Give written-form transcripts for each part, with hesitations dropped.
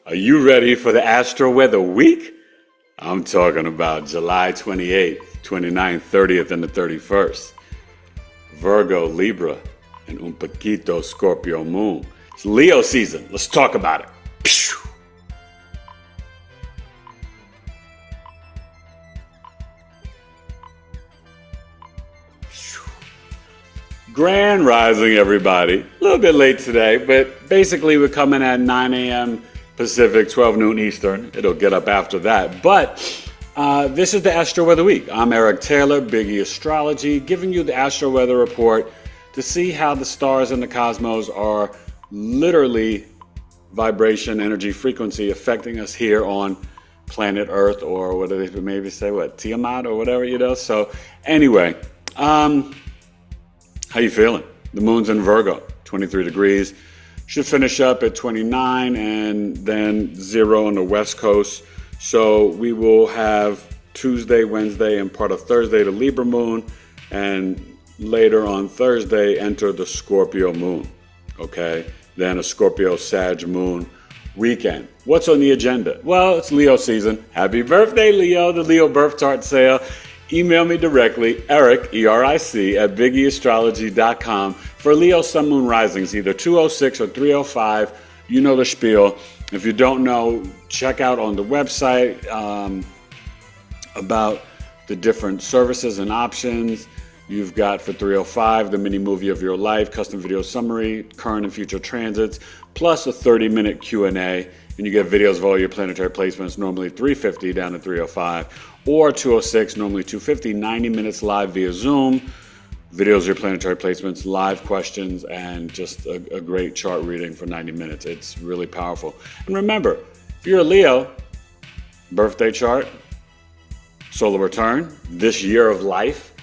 Are you ready for the Astro-Weather week? I'm talking about July 28th, 29th, 30th, and the 31st. Virgo, Libra, and un poquito Scorpio moon. It's Leo season. Let's talk about it. Pew! Grand rising, everybody. A little bit late today, but basically we're coming at 9 a.m. Pacific, 12 noon Eastern. It'll get up after that. But this is the Astro Weather Week. I'm Eric Taylor, Biggie Astrology, giving you the Astro Weather Report to see how the stars and the cosmos are literally vibration, energy, frequency affecting us here on planet Earth, or what do they maybe say, Tiamat or whatever, So anyway, how you feeling? The moon's in Virgo, 23 degrees. Should finish up at 29 and then 0 on the West Coast. So we will have Tuesday, Wednesday, and part of Thursday the Libra moon, and later on Thursday enter the Scorpio moon. Okay? Then a Scorpio Sag moon weekend. What's on the agenda? Well, it's Leo season. Happy birthday, Leo, the Leo birth chart sale. Email me directly, Eric, E-R-I-C, at biggieastrology.com for Leo Sun Moon Risings, either 206 or 305. You know the spiel. If you don't know, check out on the website about the different services and options. You've got for 305, the mini movie of your life, custom video summary, current and future transits, plus a 30-minute Q&A. And you get videos of all your planetary placements, normally $350 down to $305, or $206, normally $250, 90 minutes live via Zoom. Videos of your planetary placements, live questions, and just a great chart reading for 90 minutes. It's really powerful. And remember, if you're a Leo, birthday chart, solar return, this year of life,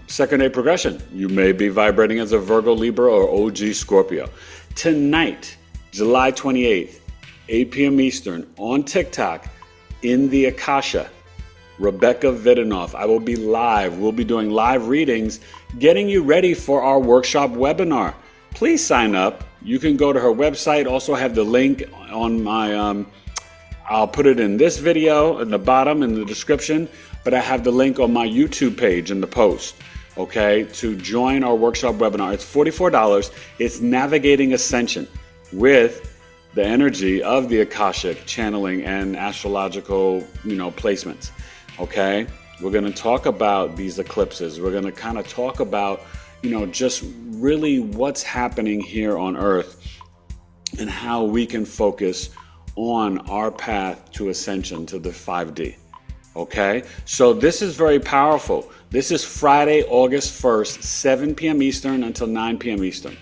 second day progression. You may be vibrating as a Virgo, Libra, or OG Scorpio. Tonight, July 28th, 8 p.m. Eastern, on TikTok, in the Akasha, Rebecca Vidanoff. I will be live. We'll be doing live readings, getting you ready for our workshop webinar. Please sign up. You can go to her website. Also have the link on my, I'll put it in this video in the bottom in the description, but I have the link on my YouTube page in the post, okay, to join our workshop webinar. It's $44. It's Navigating Ascension with the energy of the Akashic channeling and astrological, placements. Okay, we're going to talk about these eclipses. We're going to kind of talk about, just really what's happening here on Earth and how we can focus on our path to ascension to the 5D. Okay, so this is very powerful. This is Friday, August 1st, 7 p.m. Eastern until 9 p.m. Eastern.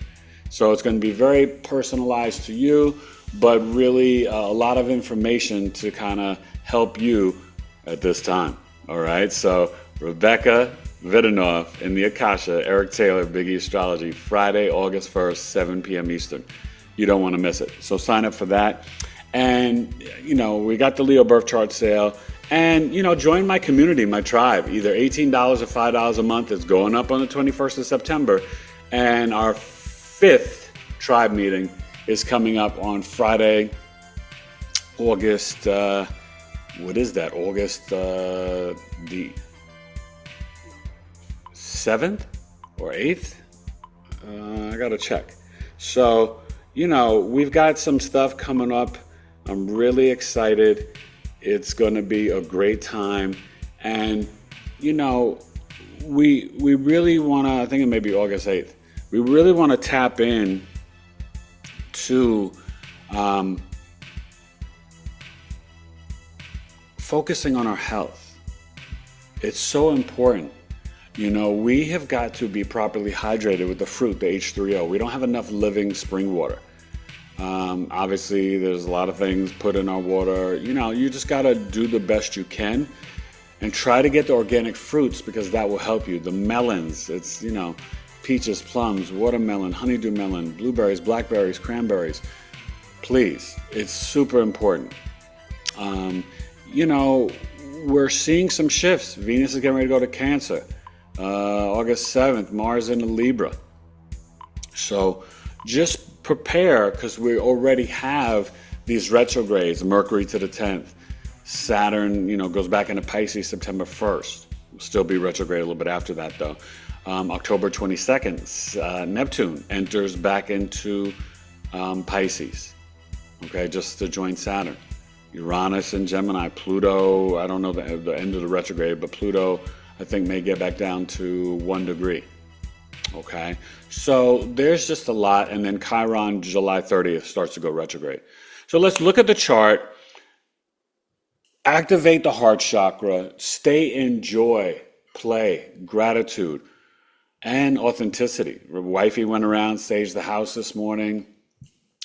So it's going to be very personalized to you, but really a lot of information to kind of help you at this time. All right. So Rebecca Vidanoff in the Akasha, Eric Taylor, Biggie Astrology, Friday, August 1st, 7 p.m. Eastern. You don't want to miss it. So sign up for that. And, we got the Leo birth chart sale. And, join my community, my tribe. Either $18 or $5 a month. It's going up on the 21st of September. And our 5th tribe meeting is coming up on Friday, August, August the 7th or 8th? I got to check. So, we've got some stuff coming up. I'm really excited. It's going to be a great time. And, we really want to, I think it may be August 8th. We really want to tap in to focusing on our health. It's so important. We have got to be properly hydrated with the fruit, the H3O. We don't have enough living spring water. Obviously, there's a lot of things put in our water. You just got to do the best you can and try to get the organic fruits, because that will help you. The melons, it's, peaches, plums, watermelon, honeydew melon, blueberries, blackberries, cranberries. Please, it's super important. We're seeing some shifts. Venus is getting ready to go to Cancer. August 7th, Mars in Libra. So just prepare, because we already have these retrogrades, Mercury to the 10th, Saturn, goes back into Pisces September 1st. Will still be retrograde a little bit after that, though. October 22nd, Neptune enters back into Pisces, okay, just to join Saturn. Uranus and Gemini, Pluto, I don't know the end of the retrograde, but Pluto, I think, may get back down to 1 degree. Okay, so there's just a lot, and then Chiron, July 30th, starts to go retrograde. So let's look at the chart, activate the heart chakra, stay in joy, play, gratitude, and authenticity. Wifey went around, staged the house this morning.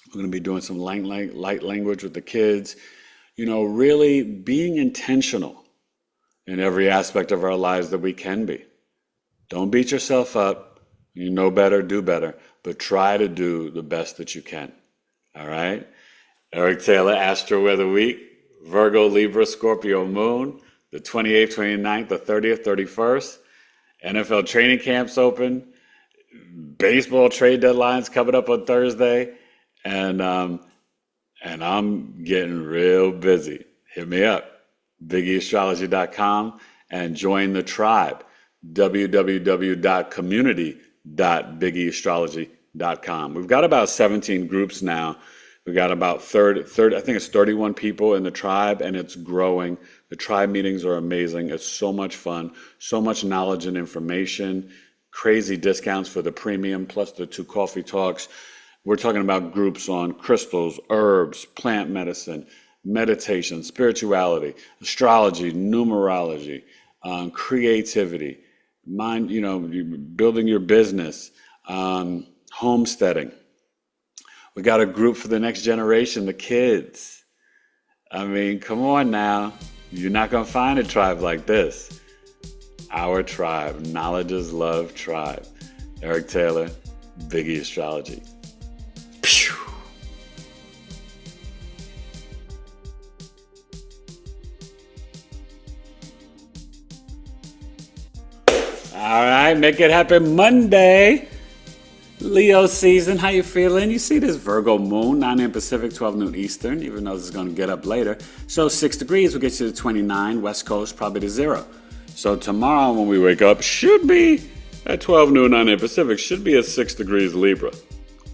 We're going to be doing some light language with the kids. Really being intentional in every aspect of our lives that we can be. Don't beat yourself up. You know better, do better, but try to do the best that you can. All right? Eric Taylor, Astro-Weather Week, Virgo, Libra, Scorpio Moon, the 28th, 29th, the 30th, 31st. NFL training camps open. Baseball trade deadlines coming up on Thursday. And I'm getting real busy. Hit me up, BigEastrology.com, and join the tribe, www.community.BigEastrology.com. We've got about 17 groups now. We've got about 30, I think it's 31 people in the tribe, and it's growing. The tribe meetings are amazing. It's so much fun, so much knowledge and information, crazy discounts for the premium, plus the 2 coffee talks. We're talking about groups on crystals, herbs, plant medicine, meditation, spirituality, astrology, numerology, creativity, mind, building your business, homesteading. We got a group for the next generation, the kids. I mean, come on now. You're not going to find a tribe like this. Our tribe, Knowledge is Love Tribe. Eric Taylor, Big E Astrology. Pew. All right, make it happen Monday. Leo season, how you feeling? You see this Virgo moon, 9 a.m. Pacific, 12 noon Eastern, even though this is going to get up later. So 6 degrees will get you to 29, West Coast probably to 0. So tomorrow when we wake up, should be at 12 noon, 9 a.m. Pacific, should be at 6 degrees Libra.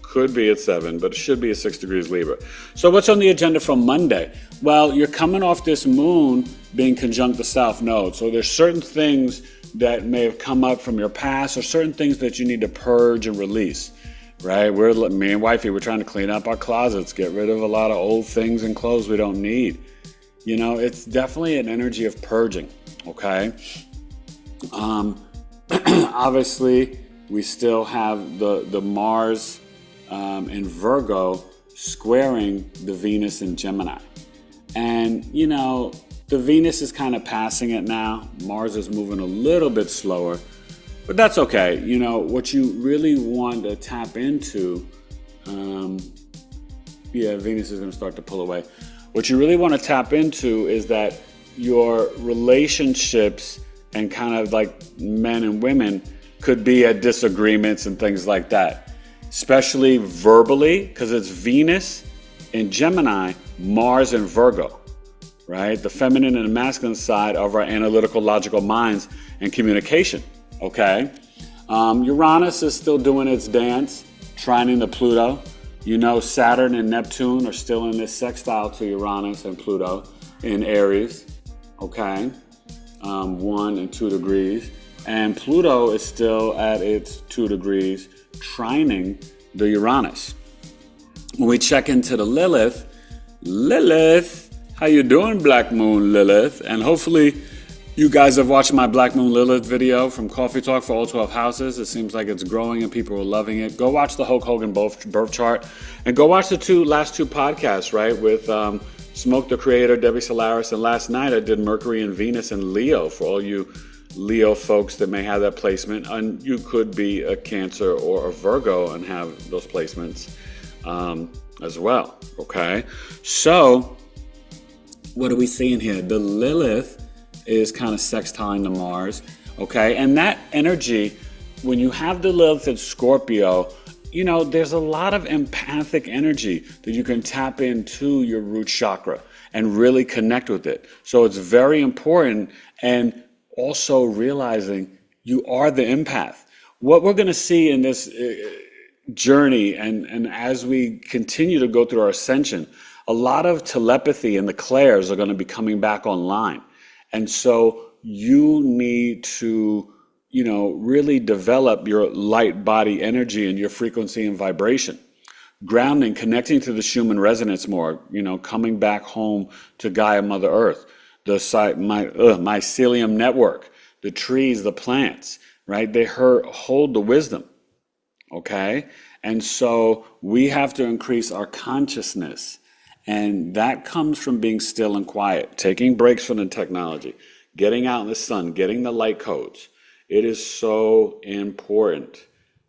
Could be at 7, but it should be at 6 degrees Libra. So what's on the agenda for Monday? Well, you're coming off this moon being conjunct the South Node. So there's certain things that may have come up from your past, or certain things that you need to purge and release, right? Me and wifey, we're trying to clean up our closets, get rid of a lot of old things and clothes we don't need. It's definitely an energy of purging, okay? Obviously, we still have the Mars in Virgo squaring the Venus in Gemini. And, the Venus is kind of passing it now. Mars is moving a little bit slower, but that's okay. What you really want to tap into, Venus is going to start to pull away. What you really want to tap into is that your relationships and kind of like men and women could be at disagreements and things like that, especially verbally, because it's Venus in Gemini, Mars in Virgo. Right? The feminine and the masculine side of our analytical, logical minds and communication, okay? Uranus is still doing its dance, trining to Pluto. Saturn and Neptune are still in this sextile to Uranus and Pluto in Aries, okay? 1 and 2 degrees. And Pluto is still at its 2 degrees, trining the Uranus. When we check into the Lilith, how you doing, Black Moon Lilith? And hopefully you guys have watched my Black Moon Lilith video from Coffee Talk for all 12 houses. It seems like it's growing and people are loving it. Go watch the Hulk Hogan birth chart, and go watch the last two podcasts, right, with Smoke the Creator, Debbie Solaris, and last night I did Mercury and Venus and Leo for all you Leo folks that may have that placement. And you could be a Cancer or a Virgo and have those placements as well, okay? So what are we seeing here? The Lilith is kind of sextiling to Mars, okay? And that energy, when you have the Lilith in Scorpio, there's a lot of empathic energy that you can tap into your root chakra and really connect with it. So it's very important, and also realizing you are the empath. What we're going to see in this journey, and as we continue to go through our ascension, a lot of telepathy and the clairs are going to be coming back online. And so you need to, really develop your light body energy and your frequency and vibration. Grounding, connecting to the Schumann resonance more, coming back home to Gaia, Mother Earth, the mycelium network, the trees, the plants, right? They hold the wisdom, okay? And so we have to increase our consciousness. And that comes from being still and quiet, taking breaks from the technology, getting out in the sun, getting the light codes. It is so important,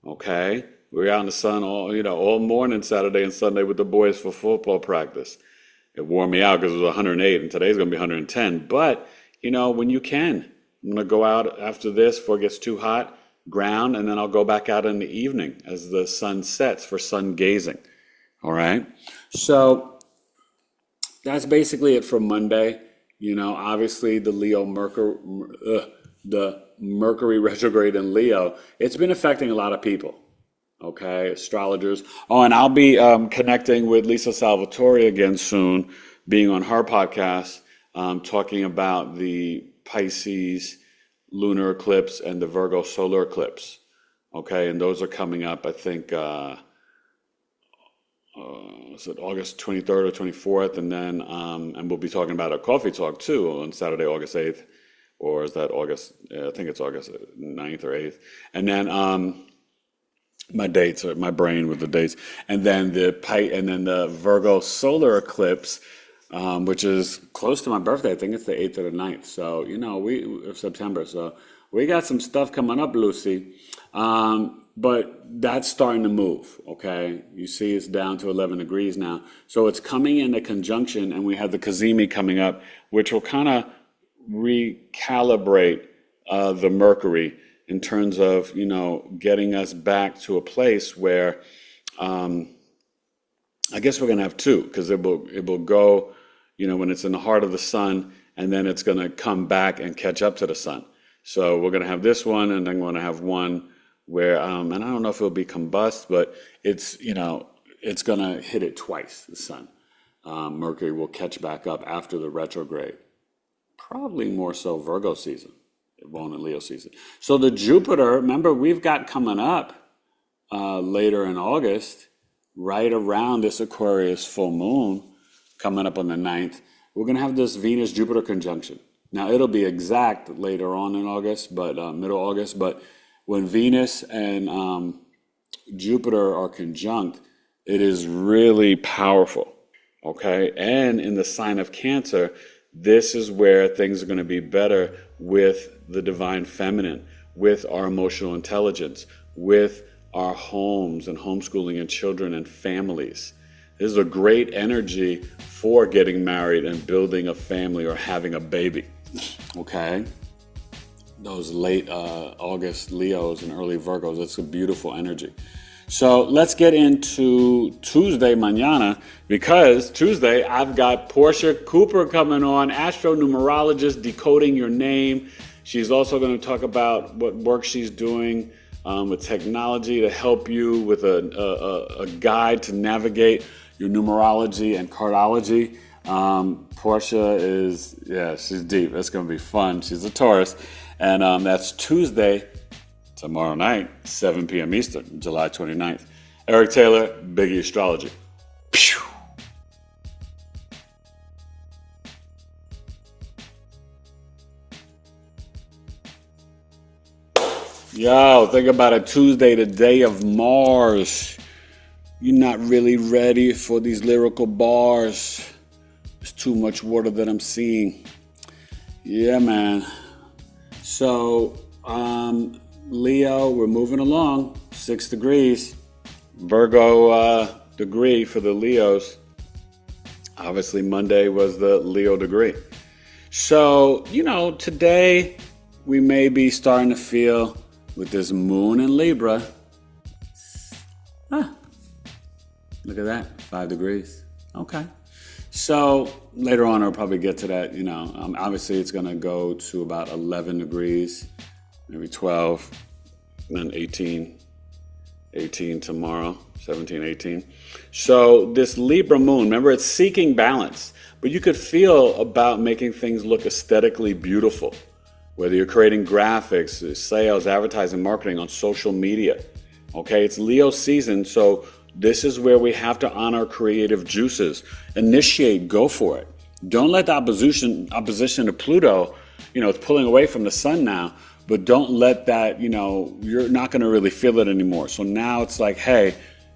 okay? We were out in the sun all morning Saturday and Sunday with the boys for football practice. It wore me out because it was 108, and today's going to be 110. But, when you can, I'm going to go out after this before it gets too hot, ground, and then I'll go back out in the evening as the sun sets for sun gazing, all right? So that's basically it for Monday. Obviously the the Mercury retrograde in Leo, it's been affecting a lot of people. Okay, astrologers. Oh, and I'll be connecting with Lisa Salvatore again soon, being on her podcast, talking about the Pisces lunar eclipse and the Virgo solar eclipse. Okay, and those are coming up, I think, is it August 23rd or 24th? And then, and we'll be talking about a coffee talk too on Saturday, August 8th. Or is that August? I think it's August 9th or 8th. And then, my dates, or my brain with the dates, and then the Virgo solar eclipse, which is close to my birthday. I think it's the 8th or the 9th. So of September. So we got some stuff coming up, Lucy. But that's starting to move. Okay, you see, it's down to 11 degrees now. So it's coming in a conjunction, and we have the Cazimi coming up, which will kind of recalibrate the Mercury in terms of, getting us back to a place where, I guess we're going to have two, because it will go, when it's in the heart of the sun, and then it's going to come back and catch up to the sun. So we're going to have this one, and then we're going to have one where, and I don't know if it'll be combust, but it's, it's going to hit it twice, the sun. Mercury will catch back up after the retrograde. Probably more so Virgo season. It won't in Leo season. So the Jupiter, remember, we've got coming up later in August, right around this Aquarius full moon, coming up on the 9th, we're going to have this Venus-Jupiter conjunction. Now, it'll be exact later on in August, but middle August. But when Venus and Jupiter are conjunct, it is really powerful, okay? And in the sign of Cancer, this is where things are going to be better with the divine feminine, with our emotional intelligence, with our homes and homeschooling and children and families. This is a great energy for getting married and building a family or having a baby, okay? Those late August Leos and early Virgos, it's a beautiful energy. So let's get into Tuesday, mañana, because Tuesday I've got Portia Cooper coming on, astronumerologist, decoding your name. She's also going to talk about what work she's doing with technology to help you with a guide to navigate your numerology and cardology. Portia she's deep. It's going to be fun. She's a Taurus. And that's Tuesday, tomorrow night, 7 p.m. Eastern, July 29th. Eric Taylor, Biggie Astrology. Pew! Yo, think about it. Tuesday, the day of Mars. You're not really ready for these lyrical bars. There's too much water that I'm seeing. Yeah, man. So, Leo, we're moving along. 6 degrees. Virgo degree for the Leos. Obviously, Monday was the Leo degree. So, today we may be starting to feel with this moon in Libra, Look at that, 5 degrees. Okay. So later on, I'll probably get to that. Obviously it's going to go to about 11 degrees, maybe 12, and then 18 tomorrow, 17, 18. So this Libra moon, remember, it's seeking balance, but you could feel about making things look aesthetically beautiful, whether you're creating graphics, sales, advertising, marketing on social media. Okay, it's Leo season, so this is where we have to honor creative juices. Initiate, go for it. Don't let the opposition to Pluto, it's pulling away from the sun now, but don't let that, you're not going to really feel it anymore. So now it's like, hey,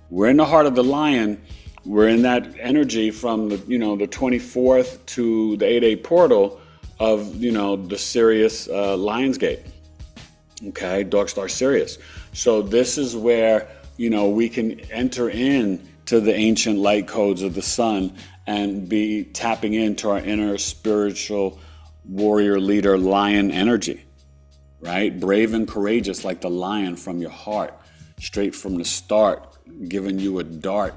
we're in the heart of the lion. We're in that energy from the 24th to the 8-8 portal of, the Sirius Lion's Gate. Okay, Dog Star Sirius. So this is where, we can enter in to the ancient light codes of the sun and be tapping into our inner spiritual warrior leader lion energy, right? Brave and courageous like the lion from your heart, straight from the start, giving you a dart,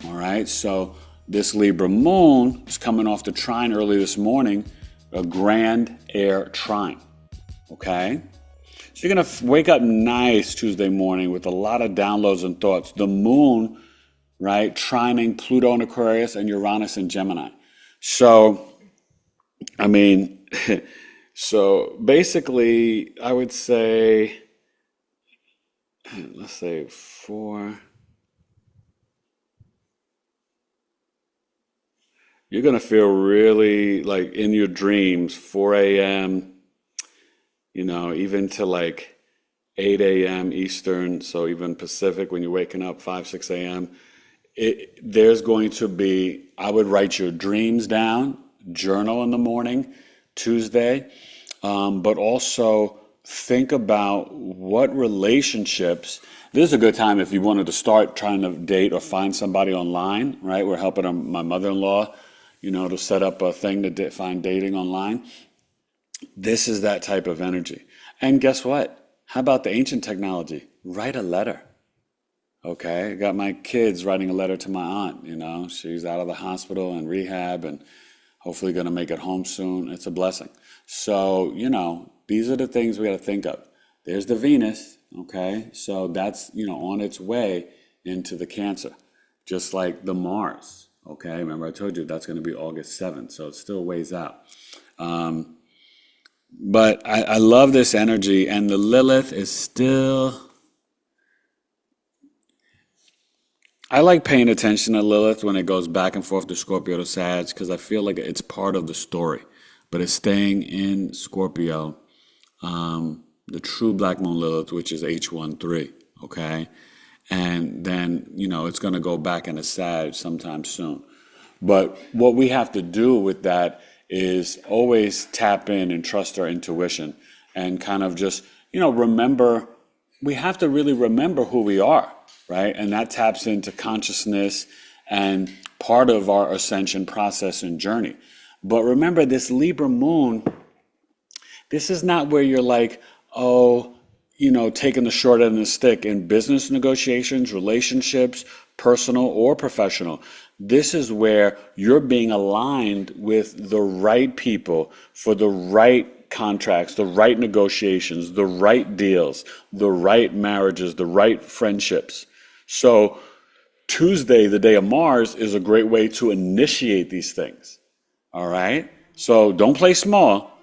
all right? So this Libra moon is coming off the trine early this morning, a grand air trine, okay? So you're going to wake up nice Tuesday morning with a lot of downloads and thoughts. The moon, right, trining Pluto in Aquarius and Uranus in Gemini. So, so basically, I would say, let's say 4. You're going to feel really like in your dreams, 4 a.m., even to like 8 a.m. Eastern, so even Pacific when you're waking up, 5, 6 a.m. There's going to be, I would write your dreams down, journal in the morning, Tuesday, but also think about what relationships. This is a good time if you wanted to start trying to date or find somebody online, right? We're helping my mother-in-law, to set up a thing to find dating online. This is that type of energy. And guess what? How about the ancient technology? Write a letter. Okay, I got my kids writing a letter to my aunt. She's out of the hospital and rehab and hopefully going to make it home soon. It's a blessing. So, these are the things we got to think of. There's the Venus, okay? So that's, on its way into the Cancer, just like the Mars, okay? Remember I told you that's going to be August 7th, so it's still ways out. But I love this energy, and the Lilith is still... I like paying attention to Lilith when it goes back and forth to Scorpio to Sag, because I feel like it's part of the story. But it's staying in Scorpio, the true Black Moon Lilith, which is H13, okay? And then, it's going to go back into Sag sometime soon. But what we have to do with that is always tap in and trust our intuition and kind of just, remember, we have to really remember who we are, right? And that taps into consciousness and part of our ascension process and journey. But remember, this Libra moon, this is not where you're like, taking the short end of the stick in business negotiations, relationships, personal or professional. This is where you're being aligned with the right people for the right contracts, the right negotiations, the right deals, the right marriages, the right friendships. So Tuesday, the day of Mars, is a great way to initiate these things. All right? So don't play small.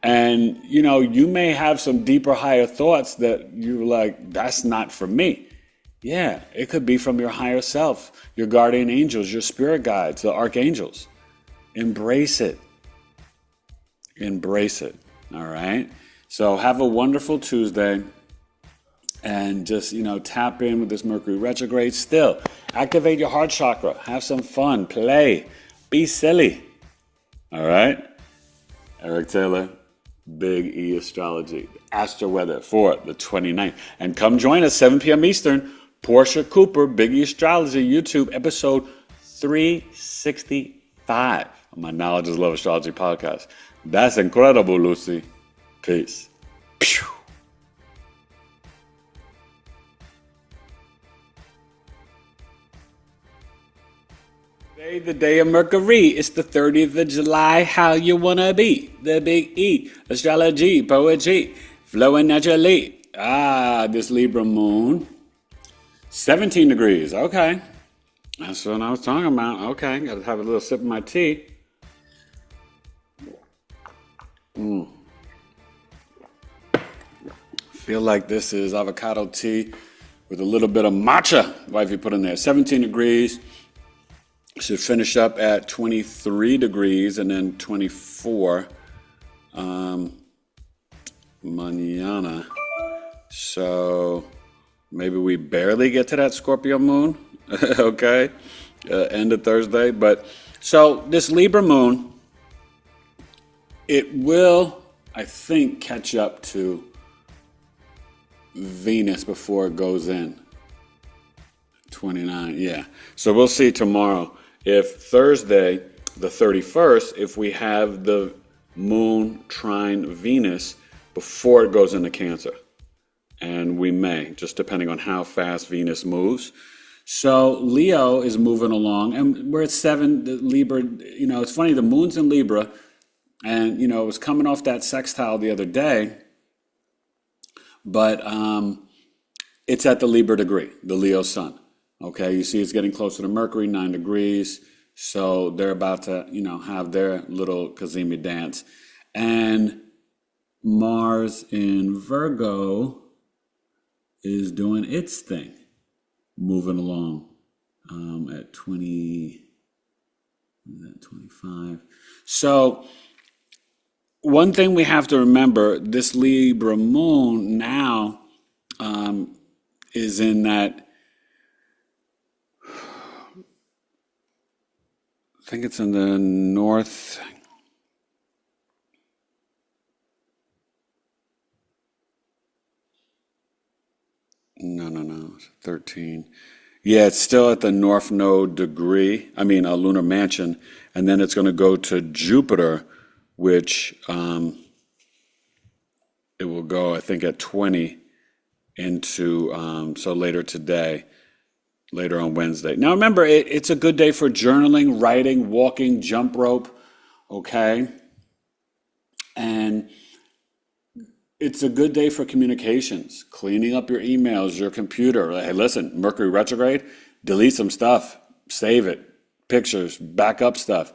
And, you may have some deeper, higher thoughts that you're like, that's not for me. Yeah, it could be from your higher self, your guardian angels, your spirit guides, the archangels. Embrace it. Embrace it. All right? So have a wonderful Tuesday. And just, tap in with this Mercury retrograde. Still, activate your heart chakra. Have some fun. Play. Be silly. All right? Eric Taylor, Big E Astrology, Astro-Weather for the 29th. And come join us, 7 p.m. Eastern. Portia Cooper, Big E Astrology, YouTube, episode 365 on my Knowledge is Love Astrology podcast. That's incredible, Lucy. Peace. Pew. The day of Mercury, it's the 30th of July, how you wanna be, the big E, astrology, poetry, flowing naturally. This Libra moon, 17 degrees, okay. That's what I was talking about, okay. Gotta have a little sip of my tea. Feel like this is avocado tea with a little bit of matcha, wifey put in there. 17 degrees. Should finish up at 23 degrees and then 24 mañana. So maybe we barely get to that Scorpio moon, okay, end of Thursday. But so this Libra moon, it will, I think, catch up to Venus before it goes in. 29, yeah. So we'll see tomorrow. If Thursday, the 31st, if we have the moon trine Venus before it goes into Cancer. And we may, just depending on how fast Venus moves. So Leo is moving along, and we're at 7, the Libra, it's funny, the moon's in Libra, and, it was coming off that sextile the other day, but it's at the Libra degree, the Leo sun. Okay, you see it's getting closer to Mercury, 9 degrees. So they're about to, have their little Kazemi dance. And Mars in Virgo is doing its thing, moving along at 25. So one thing we have to remember, this Libra moon now is in that, I think it's in the north. No, it's 13. Yeah, it's still at the North Node degree. I mean, a lunar mansion. And then it's going to go to Jupiter, which it will go, I think, at 20 into, so later today. Later on Wednesday. Now remember, it's a good day for journaling, writing, walking, jump rope, okay? And it's a good day for communications, cleaning up your emails, your computer. Hey, listen, Mercury retrograde, delete some stuff, save it, pictures, back up stuff.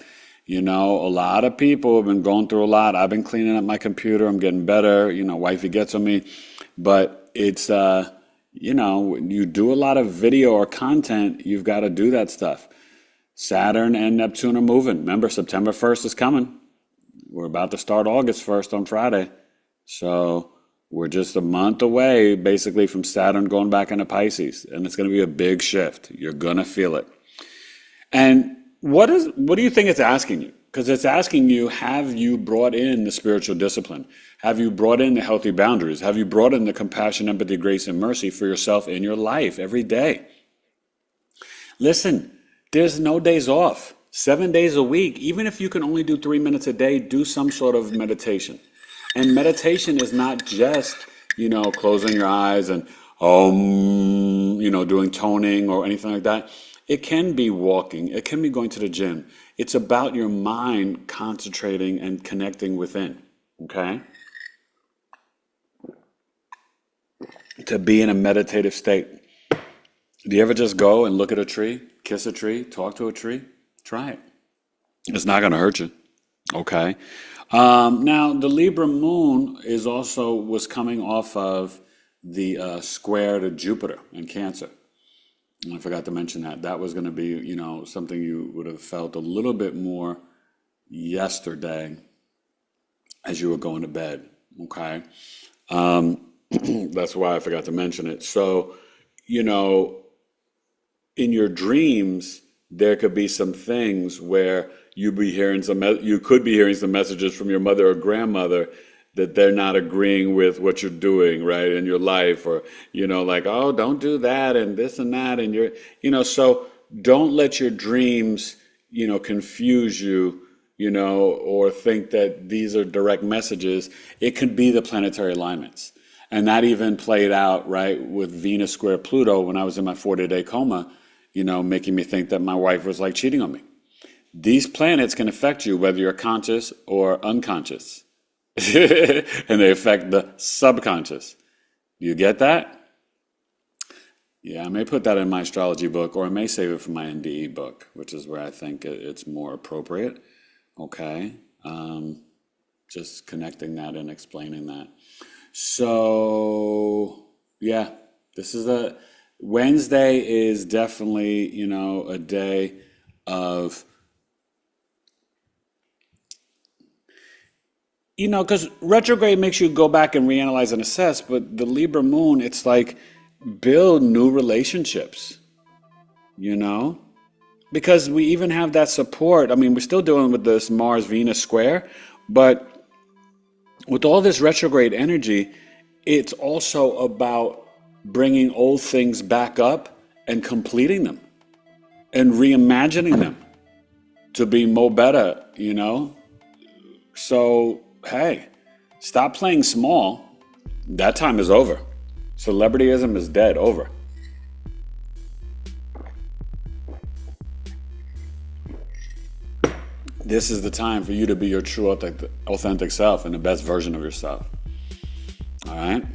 A lot of people have been going through a lot. I've been cleaning up my computer. I'm getting better. Wifey gets on me. But it's... when you do a lot of video or content, you've got to do that stuff. Saturn and Neptune are moving. Remember, September 1st is coming. We're about to start August 1st on Friday. So we're just a month away, basically, from Saturn going back into Pisces. And it's going to be a big shift. You're going to feel it. And what do you think it's asking you? Because it's asking you, have you brought in the spiritual discipline? Have you brought in the healthy boundaries? Have you brought in the compassion, empathy, grace, and mercy for yourself in your life every day? Listen, there's no days off. 7 days a week. Even if you can only do 3 minutes a day, do some sort of meditation. And meditation is not just, closing your eyes and, doing toning or anything like that. It can be walking. It can be going to the gym. It's about your mind concentrating and connecting within, okay? To be in a meditative state. Do you ever just go and look at a tree, kiss a tree, talk to a tree? Try it. It's not going to hurt you, okay? Now, the Libra moon was coming off of the square to Jupiter in Cancer. I forgot to mention that. That was going to be, something you would have felt a little bit more yesterday as you were going to bed, okay? That's why I forgot to mention it. So, in your dreams, there could be some things where you could be hearing some messages from your mother or grandmother that they're not agreeing with what you're doing, right, in your life, or, like, oh, don't do that, and this and that, and so don't let your dreams, confuse you, or think that these are direct messages. It could be the planetary alignments. And that even played out, right, with Venus square Pluto when I was in my 40-day coma, making me think that my wife was like cheating on me. These planets can affect you whether you're conscious or unconscious. And they affect the subconscious. You get that? Yeah, I may put that in my astrology book, or I may save it for my NDE book, which is where I think it's more appropriate. Okay. Just connecting that and explaining that. So, yeah, this is Wednesday is definitely, a day of, because retrograde makes you go back and reanalyze and assess, but the Libra moon, it's like build new relationships, because we even have that support. I mean, we're still dealing with this Mars-Venus square, but with all this retrograde energy, it's also about bringing old things back up and completing them and reimagining them to be more better, So, hey, stop playing small. That time is over. Celebrityism is dead, over. This is the time for you to be your true authentic self and the best version of yourself. All right?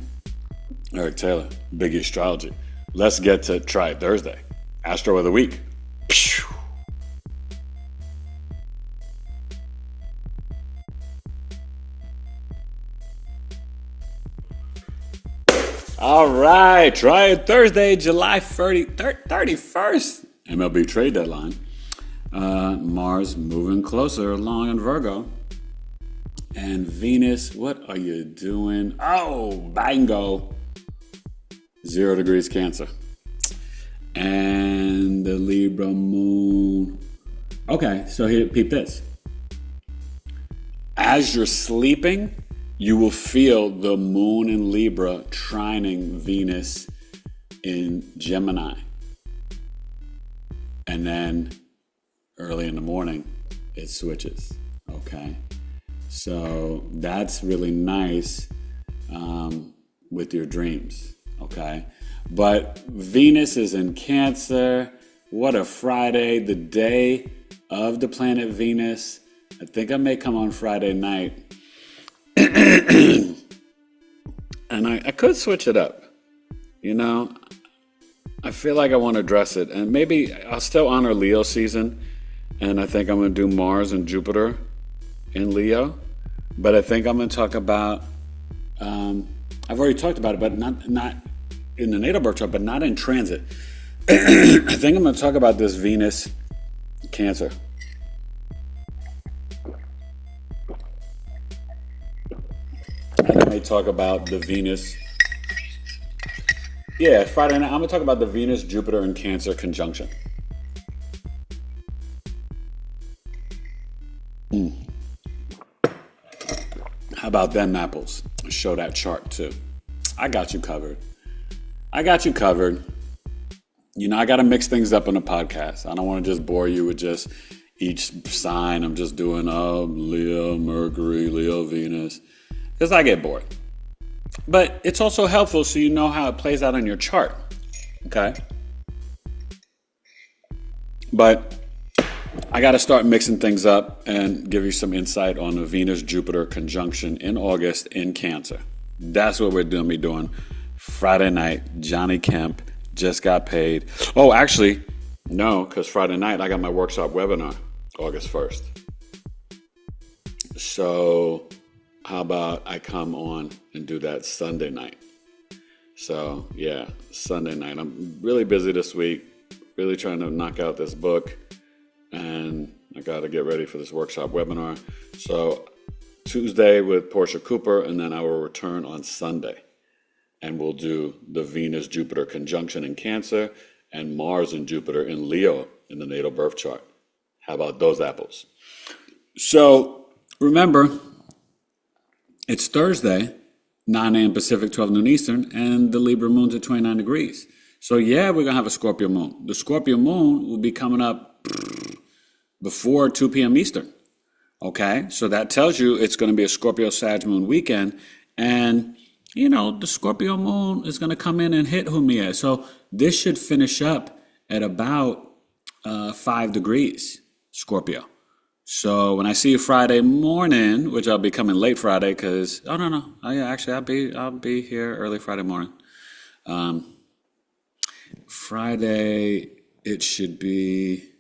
Eric Taylor, Biggie Astrology. Let's get to Try It Thursday. Astro-Weather Week. Pew! All right, Try It Thursday, July 31st. MLB trade deadline. Mars moving closer along in Virgo. And Venus, what are you doing? Oh, bingo. 0 degrees Cancer. And the Libra moon. Okay, so here, peep this. As you're sleeping, you will feel the moon in Libra trining Venus in Gemini. And then early in the morning, it switches. Okay. So that's really nice with your dreams. Okay. But Venus is in Cancer. What a Friday, the day of the planet Venus. I think I may come on Friday night. And I could switch it up. I feel like I want to address it. And maybe I'll still honor Leo season. And I think I'm going to do Mars and Jupiter in Leo. But I think I'm going to talk about, I've already talked about it, but not in the natal birth chart, but not in transit. I think I'm going to talk about this Venus Cancer. And I may talk about the Venus. Yeah, Friday night. I'm going to talk about the Venus, Jupiter, and Cancer conjunction. How about them apples? Show that chart too. I got you covered. I got to mix things up in a podcast. I don't want to just bore you with just each sign. I'm just doing Leo, Mercury, Leo, Venus. Because I get bored. But it's also helpful so you know how it plays out on your chart. Okay? But I got to start mixing things up and give you some insight on the Venus-Jupiter conjunction in August in Cancer. That's what we're going to be doing Friday night. Johnny Kemp just got paid. Oh, actually, no, because Friday night I got my workshop webinar, August 1st. So how about I come on and do that Sunday night? So, yeah, Sunday night. I'm really busy this week, really trying to knock out this book. And I got to get ready for this workshop webinar. So Tuesday with Portia Cooper, and then I will return on Sunday. And we'll do the Venus-Jupiter conjunction in Cancer and Mars and Jupiter in Leo in the natal birth chart. How about those apples? So remember, it's Thursday, 9 a.m. Pacific, 12 noon Eastern, and the Libra moon's at 29 degrees. So yeah, we're going to have a Scorpio moon. The Scorpio moon will be coming up before 2 p.m. Eastern. Okay, so that tells you it's going to be a Scorpio Sag moon weekend. And, the Scorpio moon is going to come in and hit Humia. So this should finish up at about 5 degrees. Scorpio. So when I see you Friday morning, which I'll be coming late Friday because, oh, no. Oh, yeah, actually, I'll be here early Friday morning. Friday, it should be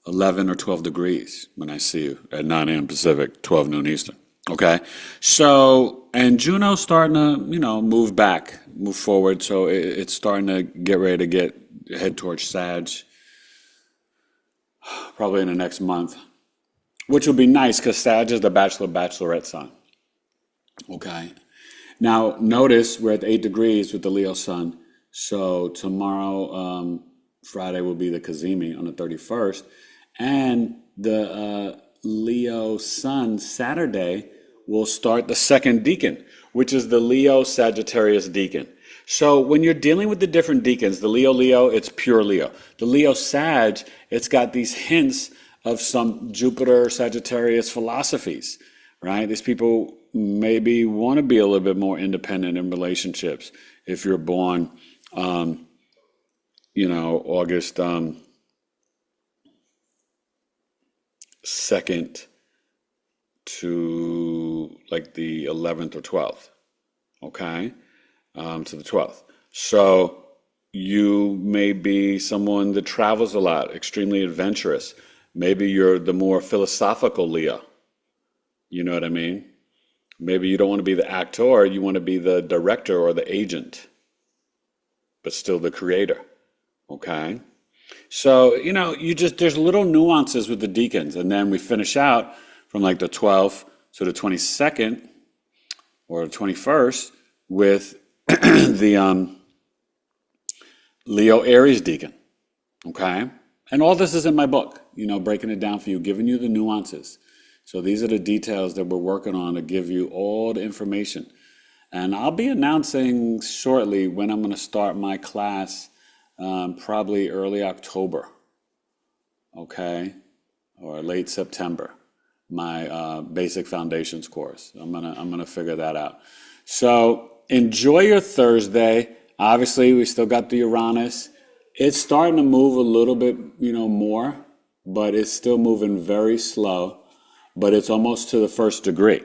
11 or 12 degrees when I see you at 9 a.m. Pacific, 12 noon Eastern. Okay? So, and Juno's starting to, move forward. So it's starting to get ready to head towards Sag probably in the next month, which will be nice because Sag is the bachelorette sign. Okay? Now, notice we're at 8 degrees with the Leo sun. So tomorrow, Friday, will be the Kazemi on the 31st. And the Leo sun Saturday will start the second decan, which is the Leo Sagittarius decan. So when you're dealing with the different decans, the Leo, it's pure Leo. The Leo Sag, it's got these hints of some Jupiter Sagittarius philosophies, right? These people maybe want to be a little bit more independent in relationships. If you're born, August 2nd to like the 11th or 12th, okay, to the 12th. So you may be someone that travels a lot, extremely adventurous. Maybe you're the more philosophical Leo. You know what I mean? Maybe you don't want to be the actor, you want to be the director or the agent, but still the creator, okay? So, there's little nuances with the decans, and then we finish out from like the 12th to the 22nd or the 21st with the Leo Aries decan, okay? And all this is in my book, breaking it down for you, giving you the nuances. So these are the details that we're working on to give you all the information. And I'll be announcing shortly when I'm going to start my class, probably early October, okay, or late September, my basic foundations course. I'm gonna figure that out. So enjoy your Thursday. Obviously, we still got the Uranus. It's starting to move a little bit, more, but it's still moving very slow. But it's almost to the first degree,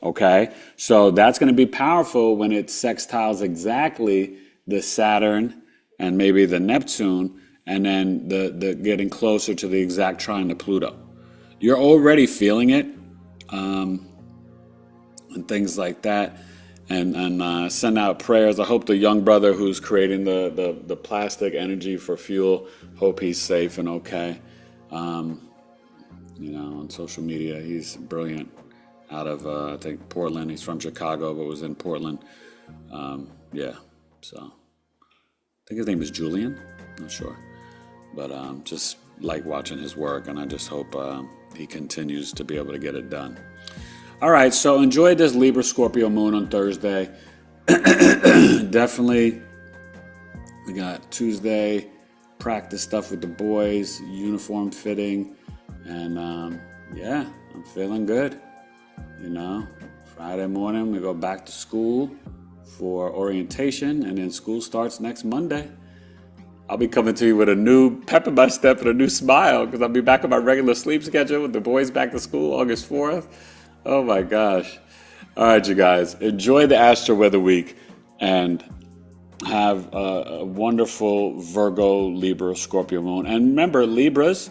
okay? So that's going to be powerful when it sextiles exactly the Saturn and maybe the Neptune, and then the getting closer to the exact trine to Pluto. You're already feeling it, and things like that. And send out prayers. I hope the young brother who's creating the plastic energy for fuel, hope he's safe and okay. On social media, he's brilliant. Out of, I think, Portland. He's from Chicago, but was in Portland. So I think his name is Julian. Not sure. But just like watching his work, and I just hope he continues to be able to get it done. All right, so enjoy this Libra Scorpio moon on Thursday. Definitely, we got Tuesday, practice stuff with the boys, uniform fitting, and I'm feeling good. Friday morning we go back to school for orientation, and then school starts next Monday. I'll be coming to you with a new pep in my step and a new smile because I'll be back on my regular sleep schedule with the boys back to school August 4th. Oh my gosh. All right, you guys, enjoy the Astro-Weather week and have a wonderful Virgo, Libra, Scorpio moon. And remember, Libras,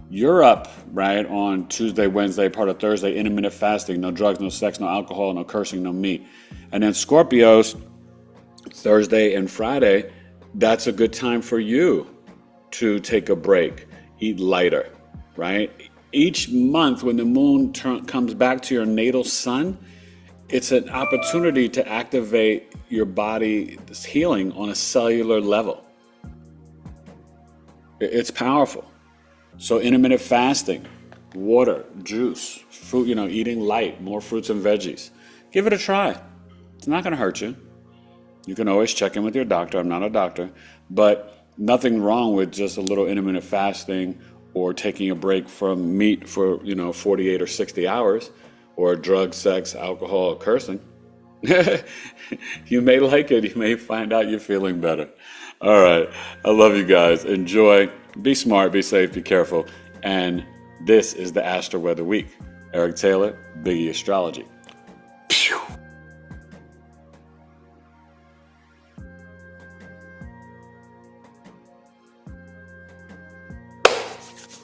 you're up, right, on Tuesday, Wednesday, part of Thursday, intermittent fasting, no drugs, no sex, no alcohol, no cursing, no meat. And then Scorpios, Thursday and Friday, that's a good time for you to take a break, eat lighter, right? Each month when the moon comes back to your natal sun, it's an opportunity to activate your body's healing on a cellular level. It's powerful. So intermittent fasting, water, juice, fruit, eating light, more fruits and veggies. Give it a try. It's not going to hurt you. You can always check in with your doctor. I'm not a doctor, but nothing wrong with just a little intermittent fasting or taking a break from meat for, 48 or 60 hours, or drugs, sex, alcohol, or cursing. You may like it. You may find out you're feeling better. All right. I love you guys. Enjoy. Be smart. Be safe. Be careful. And this is the Astro-Weather Week. Eric Taylor, Biggie Astrology. Pew!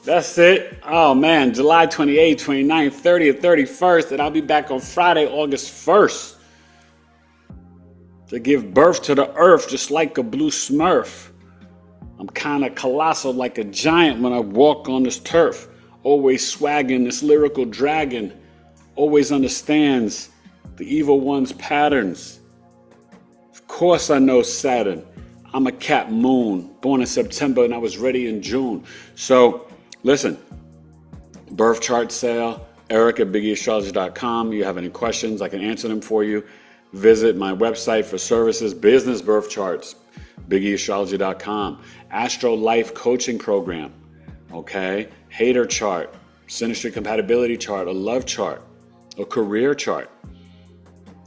That's it. Oh man, July 28th, 29th, 30th, 31st, and I'll be back on Friday, August 1st to give birth to the earth just like a blue smurf. I'm kind of colossal like a giant when I walk on this turf. Always swagging, this lyrical dragon always understands the evil one's patterns. Of course I know Saturn. I'm a Cap Moon, born in September and I was ready in June. So listen, birth chart sale, Eric at biggieastrology.com. You have any questions, I can answer them for you. Visit my website for services, business birth charts, biggieastrology.com. Astro Life Coaching Program, okay? Hater chart, synastry compatibility chart, a love chart, a career chart,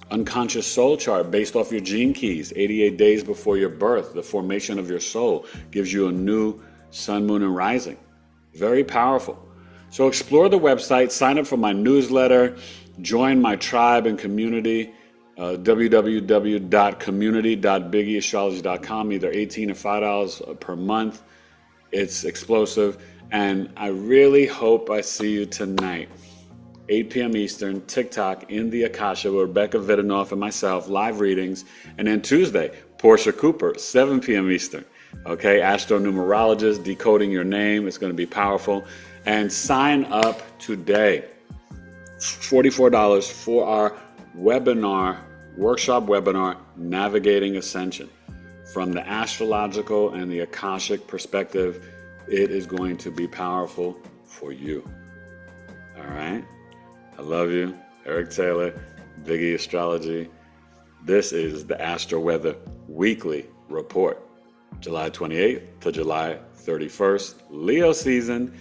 unconscious soul chart based off your gene keys, 88 days before your birth, the formation of your soul, gives you a new sun, moon, and rising. Very powerful. So explore the website, sign up for my newsletter, join my tribe and community, www.community.biggieastrology.com, either $18 or $5 per month. It's explosive. And I really hope I see you tonight, 8 p.m. Eastern, TikTok in the Akasha with Rebecca Vidanoff and myself, live readings. And then Tuesday, Portia Cooper, 7 p.m. Eastern. Okay, astronumerologist, decoding your name. It's going to be powerful. And sign up today. $44 for our workshop webinar, Navigating Ascension. From the astrological and the Akashic perspective, it is going to be powerful for you. All right? I love you. Eric Taylor, Biggie Astrology. This is the Astro-Weather Weekly Report. July 28th to July 31st, Leo season.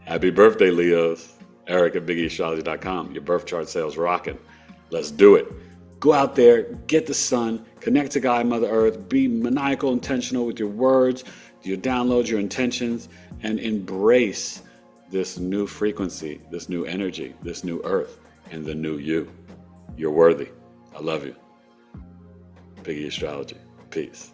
Happy birthday, Leos. Eric at biggieastrology.com. Your birth chart sales rocking. Let's do it. Go out there, get the sun, connect to God, Mother Earth, be maniacal, intentional with your words, your downloads, your intentions, and embrace this new frequency, this new energy, this new earth, and the new you. You're worthy. I love you. Biggie Astrology. Peace.